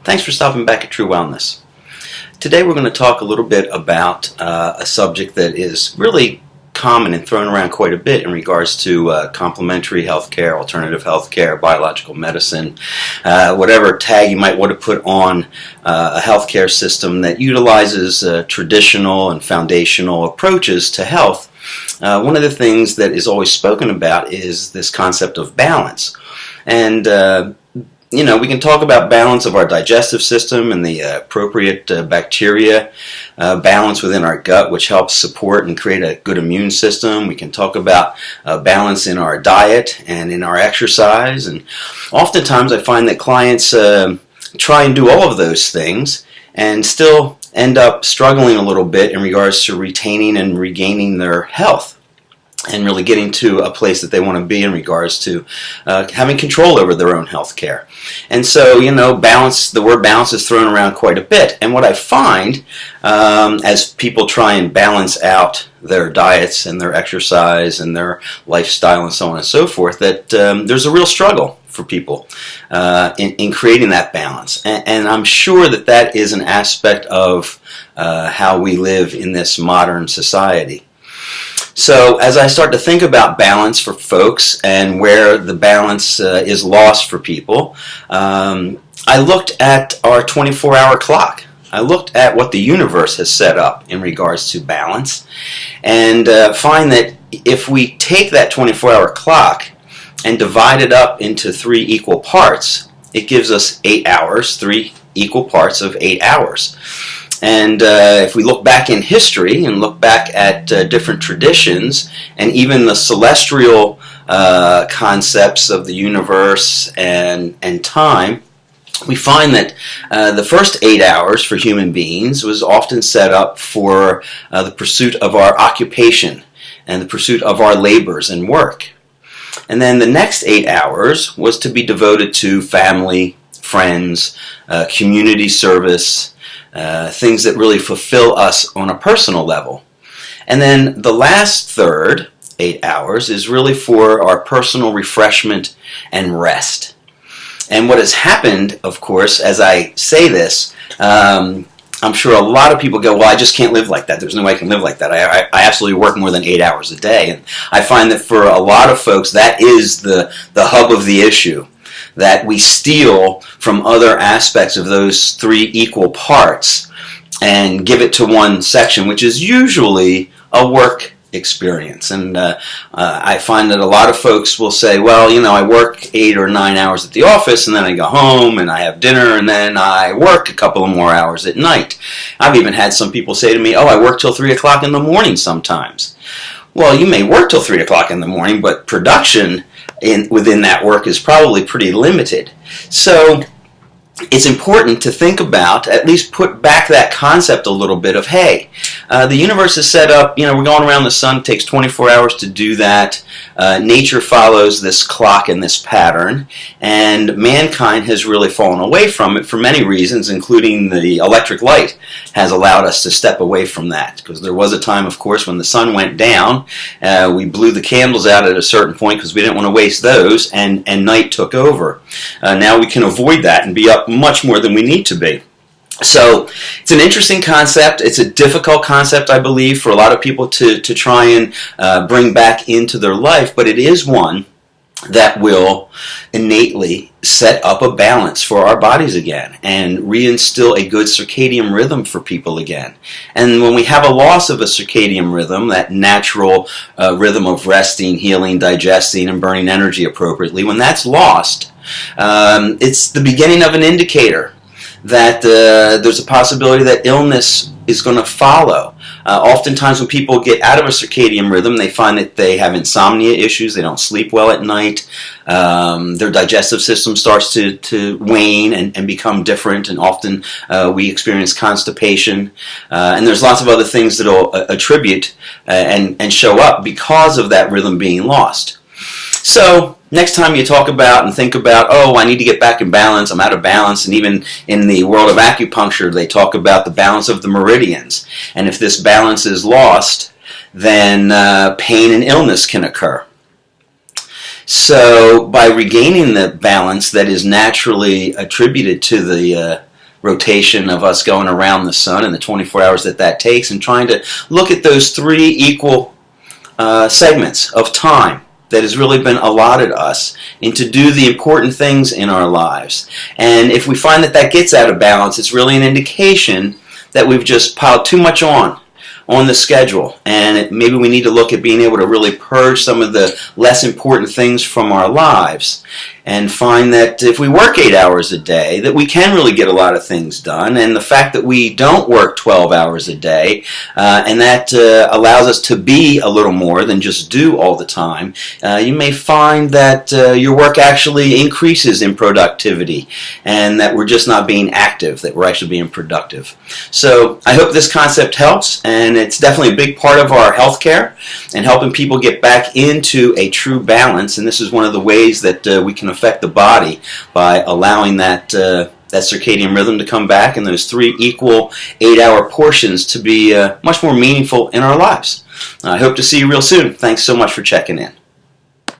Thanks for stopping back at True Wellness. Today we're going to talk a little bit about a subject that is really common and thrown around quite a bit in regards to complementary healthcare, alternative healthcare, biological medicine, whatever tag you might want to put on a healthcare system that utilizes traditional and foundational approaches to health. One of the things that is always spoken about is this concept of balance. And we can talk about balance of our digestive system and the appropriate bacteria, balance within our gut, which helps support and create a good immune system. We can talk about balance in our diet and in our exercise. And oftentimes I find that clients try and do all of those things and still end up struggling a little bit in regards to retaining and regaining their health, and really getting to a place that they want to be in regards to having control over their own health care. And so, balance, the word balance is thrown around quite a bit. And what I find as people try and balance out their diets and their exercise and their lifestyle and so on and so forth, that there's a real struggle for people in creating that balance. And I'm sure that that is an aspect of how we live in this modern society. So as I start to think about balance for folks and where the balance is lost for people, I looked at our 24-hour clock. I looked at what the universe has set up in regards to balance, and find that if we take that 24-hour clock and divide it up into 3 equal parts, it gives us 8 hours, 3 equal parts of 8 hours. And if we look back in history and look back at different traditions and even the celestial concepts of the universe and time, we find that the first 8 hours for human beings was often set up for the pursuit of our occupation and the pursuit of our labors and work. And then the next 8 hours was to be devoted to family, friends, community service, things that really fulfill us on a personal level. And then the last third, 8 hours, is really for our personal refreshment and rest. And what has happened, of course, as I say this, I'm sure a lot of people go, well, I just can't live like that. There's no way I can live like that. I absolutely work more than 8 hours a day. And I find that for a lot of folks, that is the hub of the issue, that we steal from other aspects of those 3 equal parts and give it to one section, which is usually a work experience. And I find that a lot of folks will say, well, I work 8 or 9 hours at the office, and then I go home and I have dinner, and then I work a couple of more hours at night. I've even had some people say to me, oh, I work till 3 o'clock in the morning sometimes. Well, you may work till 3 o'clock in the morning, but production within that work is probably pretty limited. So it's important to think about, at least put back that concept a little bit of, hey, the universe is set up, we're going around the sun, it takes 24 hours to do that. Nature follows this clock and this pattern, and mankind has really fallen away from it for many reasons, including the electric light has allowed us to step away from that. Because there was a time, of course, when the sun went down, we blew the candles out at a certain point because we didn't want to waste those, and night took over. Now we can avoid that and be up much more than we need to be. So it's an interesting concept. It's a difficult concept, I believe, for a lot of people to try and bring back into their life, but it is one that will innately set up a balance for our bodies again and reinstill a good circadian rhythm for people again. And when we have a loss of a circadian rhythm, that natural rhythm of resting, healing, digesting, and burning energy appropriately, when that's lost, it's the beginning of an indicator that there's a possibility that illness is going to follow. Oftentimes when people get out of a circadian rhythm, they find that they have insomnia issues, they don't sleep well at night, their digestive system starts to wane and become different, and often we experience constipation, and there's lots of other things that will attribute and show up because of that rhythm being lost. So next time you talk about and think about, oh, I need to get back in balance, I'm out of balance, and even in the world of acupuncture, they talk about the balance of the meridians. And if this balance is lost, then pain and illness can occur. So by regaining the balance that is naturally attributed to the rotation of us going around the sun and the 24 hours that takes, and trying to look at those three equal segments of time that has really been allotted us and to do the important things in our lives. And if we find that gets out of balance, it's really an indication that we've just piled too much on the schedule, and maybe we need to look at being able to really purge some of the less important things from our lives, and find that if we work 8 hours a day, that we can really get a lot of things done. And the fact that we don't work 12 hours a day, and that allows us to be a little more than just do all the time, you may find that your work actually increases in productivity, and that we're just not being active, that we're actually being productive. So I hope this concept helps, and it's definitely a big part of our healthcare and helping people get back into a true balance. And this is one of the ways that we can affect the body, by allowing that circadian rhythm to come back, and those three equal 8-hour portions to be much more meaningful in our lives. I hope to see you real soon. Thanks so much for checking in.